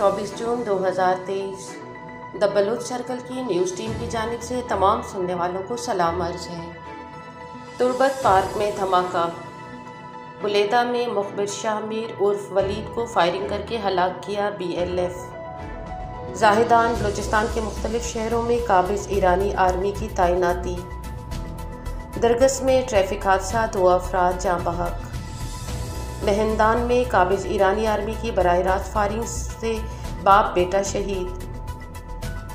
24 June 2023। The Baloch circle की news team की जानिब से तमाम सुनने वालों को सलाम अर्ज़ है। तुर्बत पार्क में धमाका। बुलेदा में मुखबिर शाह मीर उर्फ वलीद को फायरिंग करके हलाक किया BLF। जाहिदान बलूचिस्तान के मुख्तलिफ शहरों में काबिज़ ईरानी आर्मी की तैनाती। दरगस में ट्रैफिक हादसा, 2 अफराद जाँ बहक। नहंदान में काबिज़ ईरानी आर्मी की बराह रास्त फायरिंग से बाप बेटा शहीद।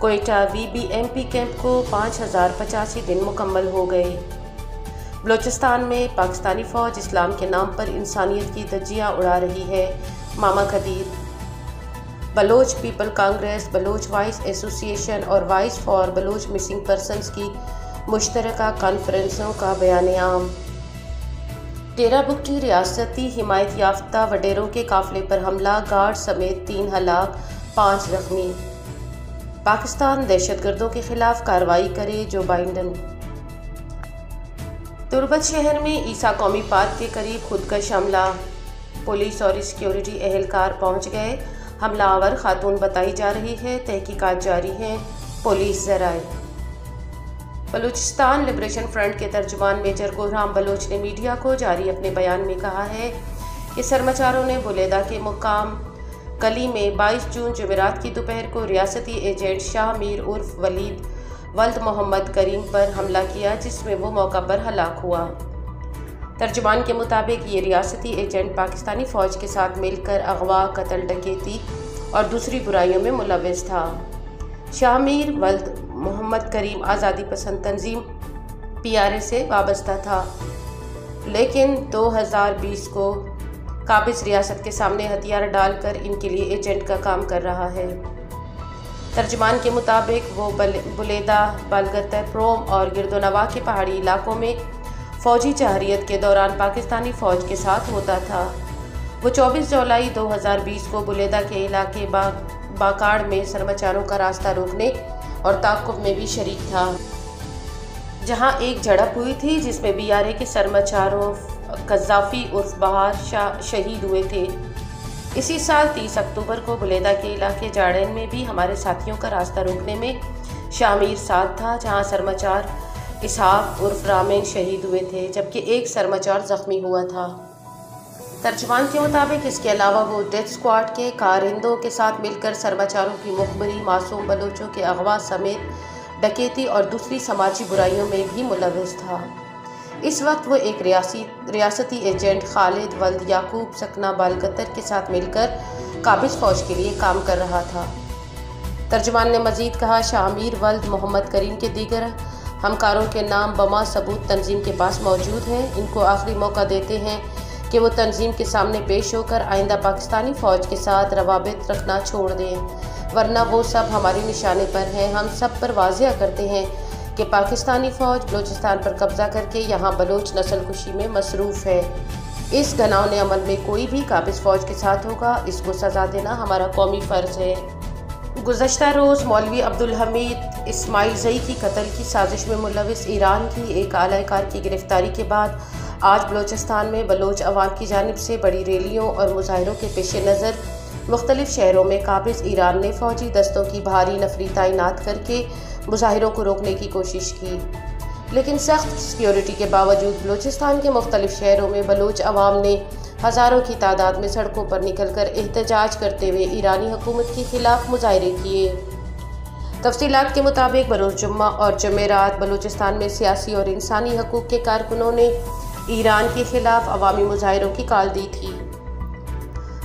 कोयटा VBMP कैंप को 5085 दिन मुकम्मल हो गए। बलूचिस्तान में पाकिस्तानी फ़ौज इस्लाम के नाम पर इंसानियत की धज्जियाँ उड़ा रही है, Mama Qadeer. Baloch people Congress, Baloch voice association और voice for Baloch missing persons की मुश्तरका कॉन्फ्रेंसों का बयान आम। डेरा बुगटी रियासती हिमायत याफ्ता वडेरों के काफिले पर हमला, गार्ड समेत 3 हलाक, 5 जख्मी। पाकिस्तान दहशतगर्दों के खिलाफ कार्रवाई करे, जो बाइडन। तुर्बत शहर में ईसा कौमी पार्क के करीब खुदकश हमला, पुलिस और सिक्योरिटी एहलकार पहुंच गए। हमलावर खातून बताई जा रही है, तहकीकात जारी हैं, पुलिस ज़राए। बलूचिस्तान लिबरेशन फ्रंट के तर्जुमान मेजर गुरराम बलोच ने मीडिया को जारी अपने बयान में कहा है कि सरमाचारों ने बुलेदा के मुकाम कली में 22 जून जुमेरात की दोपहर को रियासती एजेंट शाह मीर उर्फ वलीद वल्द मोहम्मद करीम पर हमला किया, जिसमें वो मौका पर हलाक हुआ। तर्जुमान के मुताबिक ये रियासती एजेंट पाकिस्तानी फ़ौज के साथ मिलकर अगवा, कत्ल, डकैती और दूसरी बुराइयों में मुलव्वस था। शाह मीर वल्द मोहम्मद करीम आज़ादी पसंद तंजीम PRA से वाबस्ता था, लेकिन 2020 को काबिज़ रियासत के सामने हथियार डालकर इनके लिए एजेंट का काम कर रहा है। तर्जुमान के मुताबिक वो बुलेदा, बालगतर, प्रोम और गिरदोनवा के पहाड़ी इलाकों में फ़ौजी जहरीत के दौरान पाकिस्तानी फ़ौज के साथ होता था। वो 24 जुलाई 2020 को बुलेदा के इलाके बाकाड़ में सरमाचारों का रास्ता रोकने और ताक़ुब में भी शरीक था, जहां एक झड़प हुई थी जिसमें BRA के सरमाचारों कज़्ज़ाफ़ी उर्फ बहार शाह शहीद हुए थे। इसी साल 30 अक्टूबर को बुलेदा के इलाके जाड़ेन में भी हमारे साथियों का रास्ता रोकने में शामिर साथ था, जहां सरमाचार इसहाक उर्फ रामेन शहीद हुए थे, जबकि एक सरमाचार ज़ख्मी हुआ था। तर्जुमान के मुताबिक इसके अलावा वो डेथ स्क्वाड के कारिंदों के साथ मिलकर सरमाचारों की मुखबरी, मासूम बलोचों के अगवा समेत डकैती और दूसरी समाजी बुराइयों में भी मुलव्वस था। इस वक्त वो एक रियासती एजेंट खालिद वल्द याकूब सकना बालगतर के साथ मिलकर काबिज़ फ़ौज के लिए काम कर रहा था। तर्जुमान ने मज़ीद कहा, शामीर वल्द मोहम्मद करीम के दीगर हमकारों के नाम बमा सबूत तंजीम के पास मौजूद हैं। इनको आखिरी मौका देते हैं कि वो तंजीम के सामने पेश होकर आइंदा पाकिस्तानी फ़ौज के साथ रवाबित रखना छोड़ दें, वरना वो सब हमारे निशाने पर हैं। हम सब पर वाज़िया करते हैं कि पाकिस्तानी फ़ौज बलूचिस्तान पर कब्ज़ा करके यहाँ बलोच नस्लकुशी में मसरूफ़ है। इस घिनौने अमल में कोई भी काबिज़ फ़ौज के साथ होगा, इसको सज़ा देना हमारा कौमी फ़र्ज़ है। गुज़श्ता रोज़ मौलवी अब्दुल हमीद इस्माइल ज़ई की कत्ल की साजिश में मुलव्वस ईरान की एक आलाकार की गिरफ्तारी के बाद आज बलूचिस्तान में बलोच अवाम की जानिब से बड़ी रैलियों और मुजाहरों के पेश नज़र मुख्तलिफ शहरों में काबिज़ ईरान ने फ़ौजी दस्तों की भारी नफरी तैनात करके मुजाहरों को रोकने की कोशिश की, लेकिन सख्त सिक्योरिटी के बावजूद बलूचिस्तान के मुख्तलिफ शहरों में बलोच अवाम ने हज़ारों की तादाद में सड़कों पर निकल कर एहतजाज करते हुए ईरानी हुकूमत के खिलाफ मुजाहरे किए। तफसीलात के मुताबिक बरोज़ जुम्मा और जमेरात बलूचिस्तान में सियासी और इंसानी हकूक़ के कारकुनों ने ईरान के खिलाफ अवामी मुजाहरों की कॉल दी थी।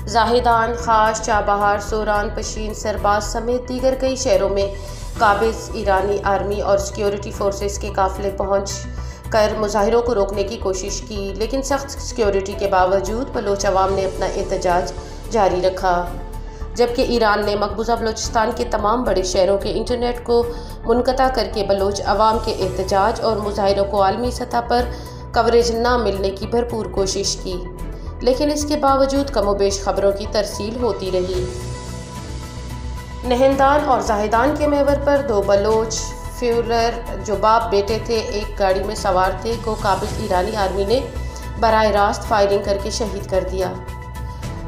जाहिदान, खास, चाबहार, सोरान, पशीन, सरबाज समेत दीगर कई शहरों में काबिज़ ईरानी आर्मी और सिक्योरिटी फोर्सेस के काफ़िले पहुँच कर मुजाहिरों को रोकने की कोशिश की, लेकिन सख्त सिक्योरिटी के बावजूद बलोच अवाम ने अपना एहतजाज जारी रखा, जबकि ईरान ने मकबूजा बलूचिस्तान के तमाम बड़े शहरों के इंटरनेट को मुनक़ता करके बलोच अवाम के एहतजाज और मुजाहिरों को आलमी सतह पर कवरेज ना मिलने की भरपूर कोशिश की, लेकिन इसके बावजूद कमोबेश खबरों की तरसील होती रही। नहंदान और जाहिदान के महवर पर 2 बलोच फ्यूलर जो बाप बेटे थे एक गाड़ी में सवार थे को काबिज़ ईरानी आर्मी ने बराह रास्त फायरिंग करके शहीद कर दिया।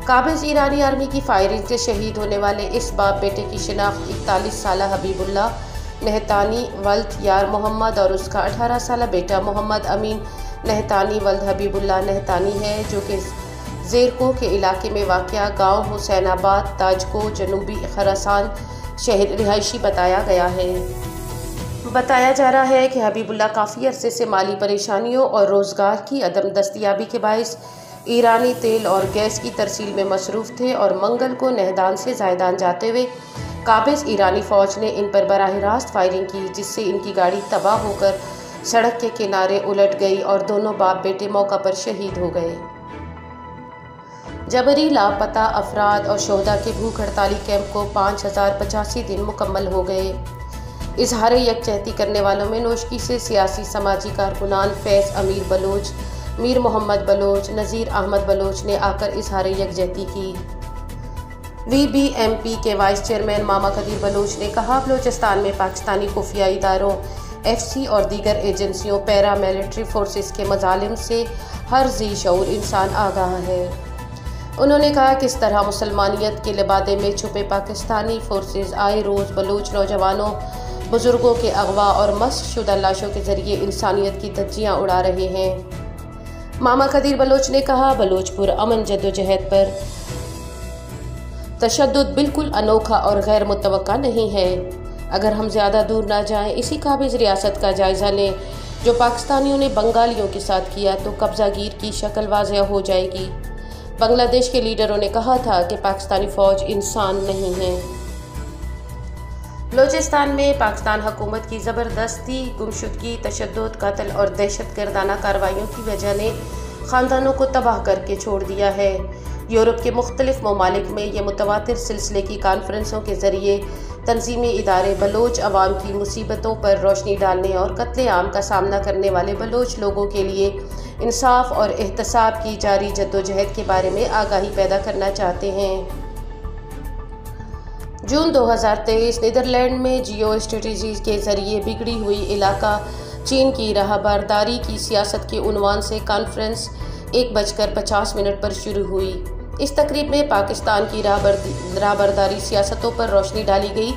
काबिज ईरानी आर्मी की फायरिंग से शहीद होने वाले इस बाप बेटे की शिनाख्त 41 साला हबीबुल्ला नहतानी वल्द यार मोहम्मद और उसका 18 साला बेटा मोहम्मद अमीन नहतानी वल्द हबीबुल्ला नहतानी है, जो कि ज़ेरको के इलाके में वाक़या गांव हुसैनाबाद ताजको जनूबी खरासान शहर रिहायशी बताया गया है। बताया जा रहा है कि हबीबुल्ला काफ़ी अरसे से माली परेशानियों और रोज़गार की अदम दस्तयाबी के बायस ईरानी तेल और गैस की तरसील में मसरूफ़ थे और मंगल को नहदान से ज़ायदान जाते हुए काबिज ईरानी फ़ौज ने इन पर बराह रास्त फायरिंग की, जिससे इनकी गाड़ी तबाह होकर सड़क के किनारे उलट गई और दोनों बाप बेटे मौका पर शहीद हो गए। जबरी लापता अफराद और शोहदा के भूख हड़ताली कैंप को 5085 दिन मुकम्मल हो गए। इजहार यकजहती करने वालों में नोशकी से सियासी समाजी कारकुनान फैज़ अमीर बलोच, मीर मोहम्मद बलोच, नज़ीर अहमद बलोच ने आकर इजहार यकजहती की। VBMP के वाइस चेयरमैन मामा कदीर बलोच ने कहा, बलोचिस्तान में पाकिस्तानी खुफिया इदारों, FC और दीगर एजेंसियों, पैरा मिलिट्री फोर्सेस के मजालिम से हर जी शऊर इंसान आगाह है। उन्होंने कहा कि इस तरह मुसलमानियत के लिबादे में छुपे पाकिस्तानी फोर्सेस आए रोज़ बलूच नौजवानों, बुजुर्गों के अगवा और मस्क शुदा लाशों के ज़रिए इंसानियत की धज्जियाँ उड़ा रहे हैं। मामा कदीर बलोच ने कहा, बलोचपुर अमन जद्दोजहद पर तशद्दुद बिल्कुल अनोखा और गैर मुतवक्का नहीं है। अगर हम ज़्यादा दूर ना जाएं, इसी काबिज रियासत का जायज़ा लें जो पाकिस्तानियों ने बंगालियों के साथ किया, तो कब्ज़ागीर की शक्ल वाज़ेह हो जाएगी। बांग्लादेश के लीडरों ने कहा था कि पाकिस्तानी फ़ौज इंसान नहीं है। बलोचिस्तान में पाकिस्तान हुकूमत की ज़बरदस्ती, गुमशुदगी, तशद्दुद, कत्ल और दहशतगर्दाना कार्रवाइयों की वजह ने ख़ानदानों को तबाह करके छोड़ दिया है। यूरोप के मुख्तलिफ ममालिक में ये मुतवातिर सिलसिले की कॉन्फ्रेंसों के ज़रिए तंजीमी इदारे बलोच अवाम की मुसीबतों पर रोशनी डालने और कत्ले आम का सामना करने वाले बलोच लोगों के लिए इंसाफ और एहतसाब की जारी जद्दोजहद के बारे में आगाही पैदा करना चाहते हैं। जून 2023 नीदरलैंड में जियो स्ट्रेटजी के ज़रिए बिगड़ी हुई इलाका चीन की राहबरदारी की सियासत के उन्वान से कॉन्फ्रेंस 1:50 पर शुरू हुई। इस तकरीब में पाकिस्तान की राहबरदारी सियासतों पर रोशनी डाली गई,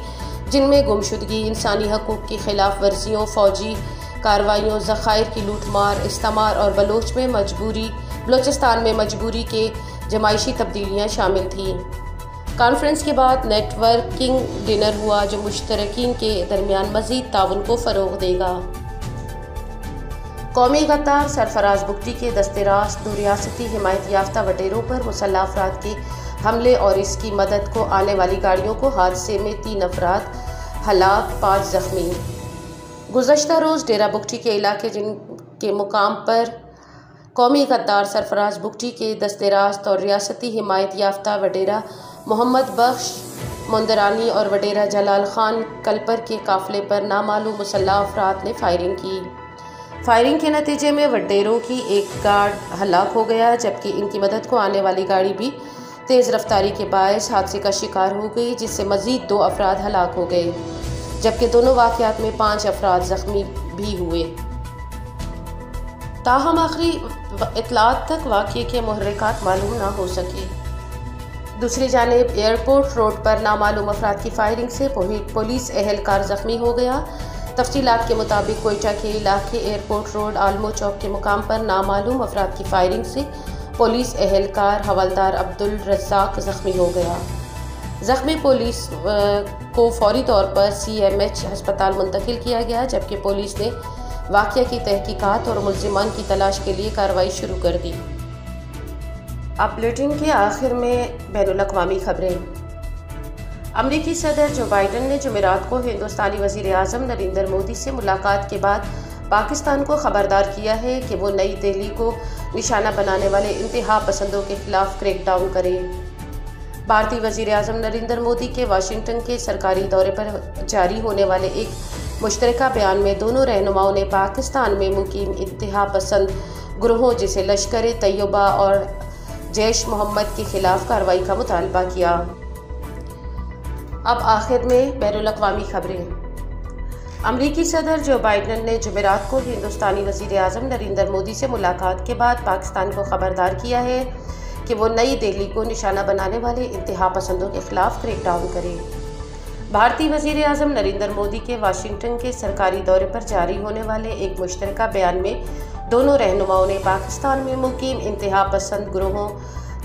जिनमें गुमशुदगी, इंसानी हकूक़ की खिलाफ वर्जियों, फ़ौजी कार्रवाइयों, ज़खायर की लूटमार, इस्तेमार और बलोचिस्तान में मजबूरी के जमाइशी तब्दीलियाँ शामिल थीं। कॉन्फ्रेंस के बाद नेटवर्किंग डिनर हुआ, जो मुश्तरकीन के दरमियान मज़ीद ताउन को फ़रोग़ देगा। कौमी गद्दार सरफराज बुगटी के दस्ते रास्त दो रियासती हिमायत याफ्ता वटेरों पर मुसल्लह अफराद के हमले और इसकी मदद को आने वाली गाड़ियों को हादसे में 3 अफराद हलाक, 5 ज़ख्मी। गुज़श्ता रोज़ डेरा बुगटी के इलाके जिनके मुकाम पर कौमी गद्दार सरफराज बुगटी के दस्ते रास्त और रियासती हिमायत याफ्ता वडेरा मोहम्मद बख्श मुंदरानी और वडेरा जलाल खान कलपर के काफ़िले पर नामालूम मुसल्लह अफराद ने फायरिंग की। फायरिंग के नतीजे में वडेरों की एक गार्ड हलाक हो गया, जबकि इनकी मदद को आने वाली गाड़ी भी तेज़ रफ्तारी के बायस हादसे का शिकार हो गई, जिससे मज़ीद 2 अफराद हलाक हो गए, जबकि दोनों वाक़यात में 5 अफराद ज़ख्मी भी हुए। ताहम आखिरी इत्तलात तक वाक़ये के मुहर्रिकात मालूम ना हो सके। दूसरी जानिब एयरपोर्ट रोड पर नामालूम अफराद की फायरिंग से पुलिस एहलकार ज़ख्मी हो गया। तफसीलात के मुताबिक कोयटा के इलाके एयरपोर्ट रोड आलमो चौक के मुकाम पर नामालूम अफराद की फायरिंग से पुलिस एहलकार हवलदार अब्दुल रज़्ज़ाक ज़ख्मी हो गया। ज़ख्मी पुलिस को फौरी तौर पर CMH हस्पताल मुंतकिल किया गया, जबकि पुलिस ने वाक़या की तहकीकात और मुल्ज़िमान की तलाश के लिए कार्रवाई शुरू कर दी। अब बुलेटिन के आखिर में बैनुल-अक़वामी खबरें। अमरीकी सदर जो बाइडन ने जुमेरात को हिंदुस्तानी वज़ीर आज़म नरेंद्र मोदी से मुलाकात के बाद पाकिस्तान को ख़बरदार किया है कि वो नई दिल्ली को निशाना बनाने वाले इंतहा पसंदों के खिलाफ क्रैकडाउन करे। भारतीय वज़ीर आज़म नरेंद्र मोदी के वाशिंगटन के सरकारी दौरे पर जारी होने वाले एक मुश्तरका बयान में दोनों रहनुमाओं ने पाकिस्तान में मुकीम इंतहा पसंद ग्रोहों जैसे लश्कर तैयबा और जैश मोहम्मद के खिलाफ कार्रवाई का मुतालबा किया। अब आखिर में बैनुल-अक़वामी खबरें। अमरीकी सदर जो बाइडन ने जुमेरात को हिंदुस्तानी वज़ीर आज़म नरेंद्र मोदी से मुलाकात के बाद पाकिस्तान को ख़बरदार किया है कि वो नई दिल्ली को निशाना बनाने वाले इंतहा पसंदों के खिलाफ क्रैकडाउन करे। भारतीय वज़ीर आज़म नरेंद्र मोदी के वाशिंगटन के सरकारी दौरे पर जारी होने वाले एक मुश्तरका बयान में दोनों रहनुमाओं ने पाकिस्तान में मुकीम इंतहा पसंद ग्रोहों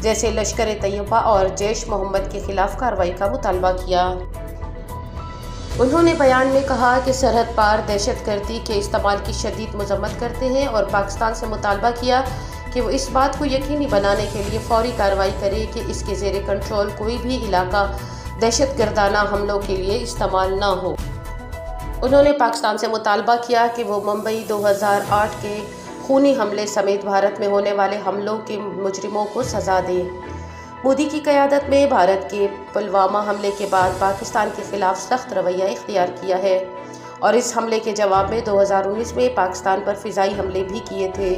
जैसे लश्कर तैयबा और जैश मोहम्मद के खिलाफ कार्रवाई का मुतालबा किया। उन्होंने बयान में कहा कि सरहद पार दहशतगर्दी के इस्तेमाल की शदीद मजम्मत करते हैं और पाकिस्तान से मुतालबा किया कि वो इस बात को यकीनी बनाने के लिए फौरी कार्रवाई करे कि इसके ज़ेरे कंट्रोल कोई भी इलाका दहशतगर्दाना हमलों के लिए इस्तेमाल ना हो। उन्होंने पाकिस्तान से मुतालबा किया कि वो मुंबई 2008 के खूनी हमले समेत भारत में होने वाले हमलों के मुजरिमों को सज़ा दे। मोदी की क़यादत में भारत के पुलवामा हमले के बाद पाकिस्तान के खिलाफ सख्त रवैया इख्तियार किया है और इस हमले के जवाब में 2019 में पाकिस्तान पर फ़िज़ाई हमले भी किए थे,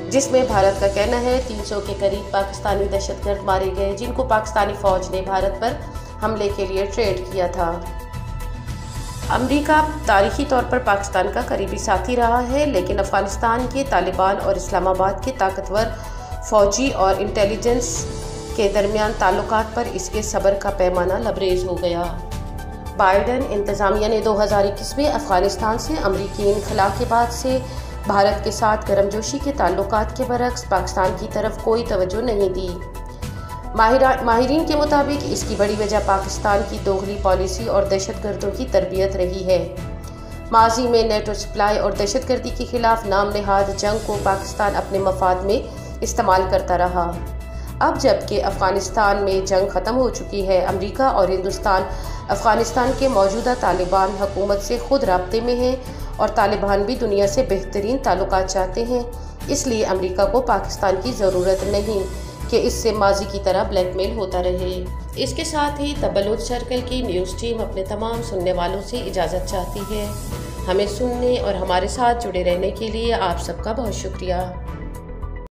जिसमें भारत का कहना है 300 के करीब पाकिस्तानी दहशतगर्द मारे गए, जिनको पाकिस्तानी फ़ौज ने भारत पर हमले के लिए ट्रेड किया था। अमेरिका तारीखी तौर पर पाकिस्तान का करीबी साथी रहा है, लेकिन अफ़गानिस्तान के तालिबान और इस्लामाबाद के ताकतवर फ़ौजी और इंटेलिजेंस के दरमियान ताल्लुकात पर इसके सब्र का पैमाना लबरेज हो गया। बाइडेन इंतज़ामिया ने 2021 में अफ़गानिस्तान से अमरीकी इनखला के बाद से भारत के साथ गर्मजोशी के ताल्लुकात के बरक्स पाकिस्तान की तरफ कोई तवज्जो नहीं दी। माहिरीन के मुताबिक इसकी बड़ी वजह पाकिस्तान की दोगली पॉलिसी और दहशतगर्दों की तरबियत रही है। माजी में नेटो सप्लाई और दहशतगर्दी के खिलाफ नाम नहाद जंग को पाकिस्तान अपने मफाद में इस्तेमाल करता रहा। अब जबकि अफ़गानिस्तान में जंग ख़त्म हो चुकी है, अमेरिका और हिंदुस्तान अफ़गानिस्तान के मौजूदा तालिबान हुकूमत से खुद राब्ते में हैं और तालिबान भी दुनिया से बेहतरीन ताल्लुकात चाहते हैं। इसलिए अमेरिका को पाकिस्तान की ज़रूरत नहीं कि इससे माजी की तरह ब्लैकमेल होता रहे। इसके साथ ही द बलूच सर्कल की न्यूज़ टीम अपने तमाम सुनने वालों से इजाज़त चाहती है। हमें सुनने और हमारे साथ जुड़े रहने के लिए आप सबका बहुत शुक्रिया।